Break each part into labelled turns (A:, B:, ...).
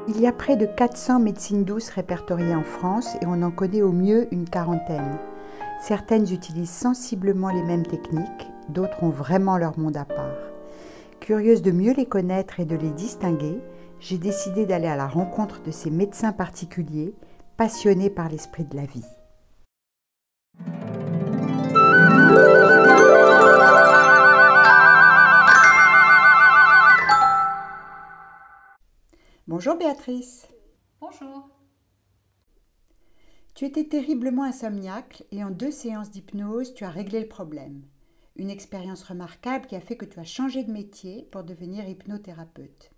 A: Il y a près de 400 médecines douces répertoriées en France et on en connaît au mieux une quarantaine. Certaines utilisent sensiblement les mêmes techniques, d'autres ont vraiment leur monde à part. Curieuse de mieux les connaître et de les distinguer, j'ai décidé d'aller à la rencontre de ces médecins particuliers, passionnés par l'esprit de la vie. Bonjour Béatrice.
B: Bonjour.
A: Tu étais terriblement insomniaque et en 2 séances d'hypnose, tu as réglé le problème. Une expérience remarquable qui a fait que tu as changé de métier pour devenir hypnothérapeute.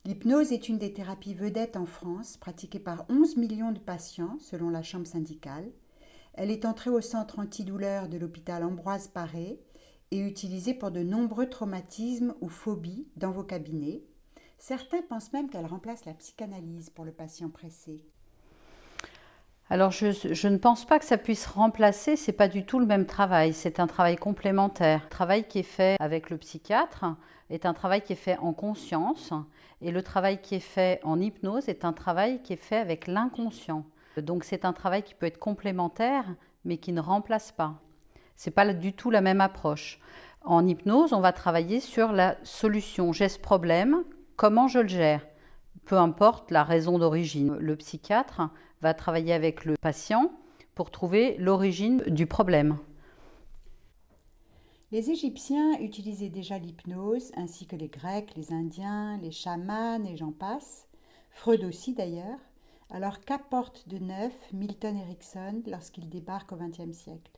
A: L'hypnose est une des thérapies vedettes en France, pratiquée par 11 millions de patients selon la Chambre syndicale. Elle est entrée au centre antidouleur de l'hôpital Ambroise Paré et utilisée pour de nombreux traumatismes ou phobies dans vos cabinets. Certains pensent même qu'elle remplace la psychanalyse pour le patient pressé.
B: Alors je ne pense pas que ça puisse remplacer, c'est pas du tout le même travail, c'est un travail complémentaire. Le travail qui est fait avec le psychiatre est un travail qui est fait en conscience et le travail qui est fait en hypnose est un travail qui est fait avec l'inconscient. Donc c'est un travail qui peut être complémentaire mais qui ne remplace pas. C'est pas du tout la même approche. En hypnose, on va travailler sur la solution. J'ai ce problème, comment je le gère ? Peu importe la raison d'origine. Le psychiatre va travailler avec le patient pour trouver l'origine du problème.
A: Les Égyptiens utilisaient déjà l'hypnose, ainsi que les Grecs, les Indiens, les chamans et j'en passe. Freud aussi d'ailleurs. Alors qu'apporte de neuf Milton Erickson lorsqu'il débarque au XXe siècle ?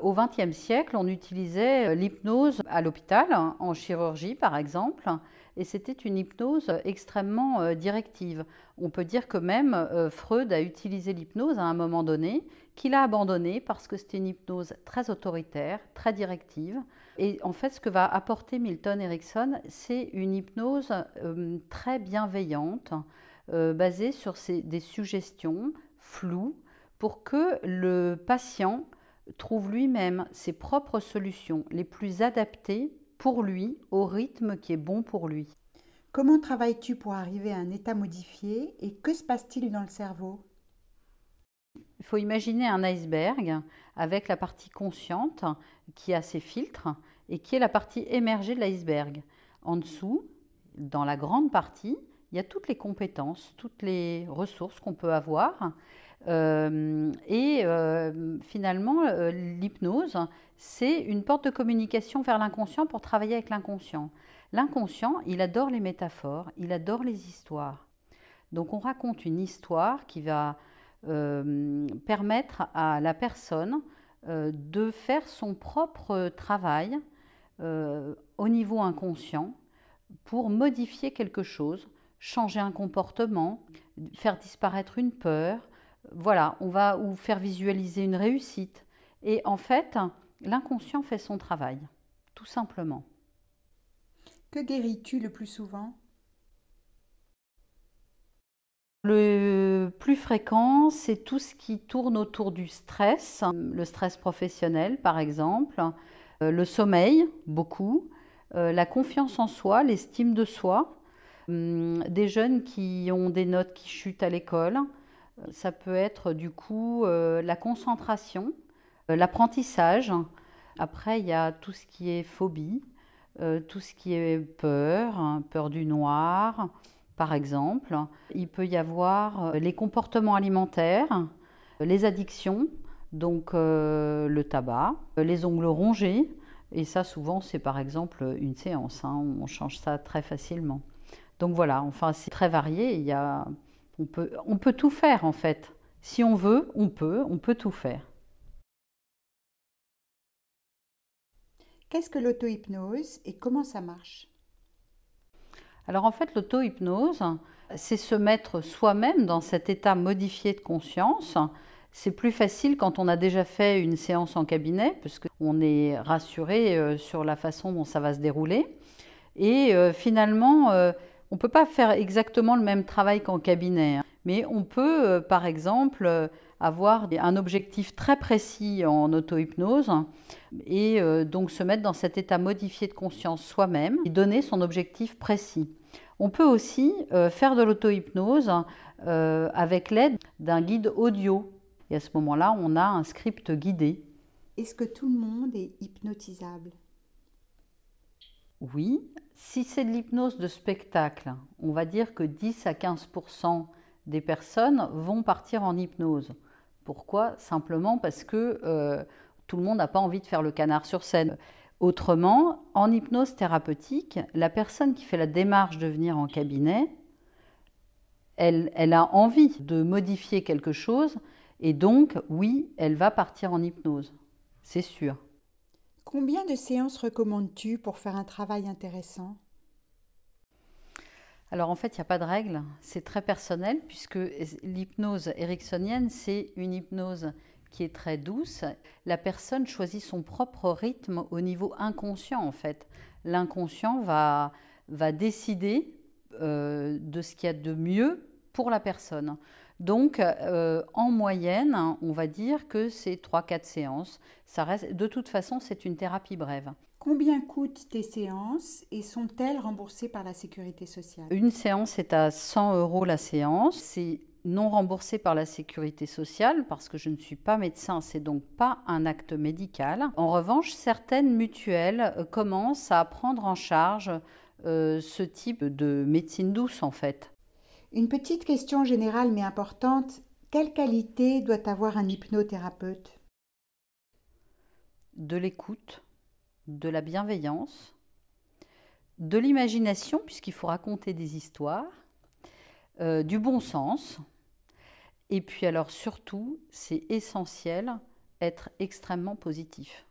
B: Au XXe siècle, on utilisait l'hypnose à l'hôpital, en chirurgie par exemple, et c'était une hypnose extrêmement directive. On peut dire que même Freud a utilisé l'hypnose à un moment donné, qu'il a abandonné parce que c'était une hypnose très autoritaire, très directive. Et en fait, ce que va apporter Milton Erickson, c'est une hypnose très bienveillante, basée sur des suggestions floues, pour que le patient trouve lui-même ses propres solutions les plus adaptées pour lui, au rythme qui est bon pour lui.
A: Comment travailles-tu pour arriver à un état modifié et que se passe-t-il dans le cerveau ?
B: Il faut imaginer un iceberg avec la partie consciente qui a ses filtres et qui est la partie émergée de l'iceberg. En dessous, dans la grande partie, il y a toutes les compétences, toutes les ressources qu'on peut avoir. Finalement, l'hypnose, c'est une porte de communication vers l'inconscient pour travailler avec l'inconscient. L'inconscient, il adore les métaphores, il adore les histoires. Donc on raconte une histoire qui va permettre à la personne de faire son propre travail au niveau inconscient pour modifier quelque chose, changer un comportement, faire disparaître une peur. Voilà, on va ou faire visualiser une réussite. Et en fait, l'inconscient fait son travail, tout simplement.
A: Que guéris-tu le plus souvent ?
B: Le plus fréquent, c'est tout ce qui tourne autour du stress, le stress professionnel par exemple, le sommeil, beaucoup, la confiance en soi, l'estime de soi, des jeunes qui ont des notes qui chutent à l'école. Ça peut être du coup la concentration, l'apprentissage. Après, il y a tout ce qui est phobie, tout ce qui est peur, peur du noir, par exemple. Il peut y avoir les comportements alimentaires, les addictions, donc le tabac, les ongles rongés. Et ça, souvent, c'est par exemple une séance. On change ça très facilement. Donc voilà, enfin, c'est très varié. On peut tout faire en fait. Si on veut, on peut tout faire.
A: Qu'est-ce que l'auto-hypnose et comment ça marche ?
B: Alors en fait, l'auto-hypnose, c'est se mettre soi-même dans cet état modifié de conscience. C'est plus facile quand on a déjà fait une séance en cabinet, parce qu'on est rassuré sur la façon dont ça va se dérouler. Et finalement, on ne peut pas faire exactement le même travail qu'en cabinet, mais on peut, par exemple, avoir un objectif très précis en auto-hypnose et donc se mettre dans cet état modifié de conscience soi-même et donner son objectif précis. On peut aussi faire de l'auto-hypnose avec l'aide d'un guide audio. Et à ce moment-là, on a un script guidé.
A: Est-ce que tout le monde est hypnotisable?
B: Oui, si c'est de l'hypnose de spectacle, on va dire que 10 à 15% des personnes vont partir en hypnose. Pourquoi? Simplement parce que tout le monde n'a pas envie de faire le canard sur scène. Autrement, en hypnose thérapeutique, la personne qui fait la démarche de venir en cabinet, elle a envie de modifier quelque chose et donc, oui, elle va partir en hypnose, c'est sûr.
A: Combien de séances recommandes-tu pour faire un travail intéressant?
B: Alors en fait, il n'y a pas de règle, c'est très personnel puisque l'hypnose ericksonienne, c'est une hypnose qui est très douce. La personne choisit son propre rythme au niveau inconscient en fait. L'inconscient va décider de ce qu'il y a de mieux pour la personne. Donc en moyenne, on va dire que c'est 3-4 séances. Ça reste, de toute façon, c'est une thérapie brève.
A: Combien coûtent tes séances et sont-elles remboursées par la sécurité sociale?
B: Une séance est à 100 € la séance. C'est non remboursé par la sécurité sociale parce que je ne suis pas médecin, c'est donc pas un acte médical. En revanche, certaines mutuelles commencent à prendre en charge ce type de médecine douce en fait.
A: Une petite question générale mais importante. Quelle qualité doit avoir un hypnothérapeute?
B: De l'écoute, de la bienveillance, de l'imagination puisqu'il faut raconter des histoires, du bon sens. Et puis alors surtout, c'est essentiel, être extrêmement positif.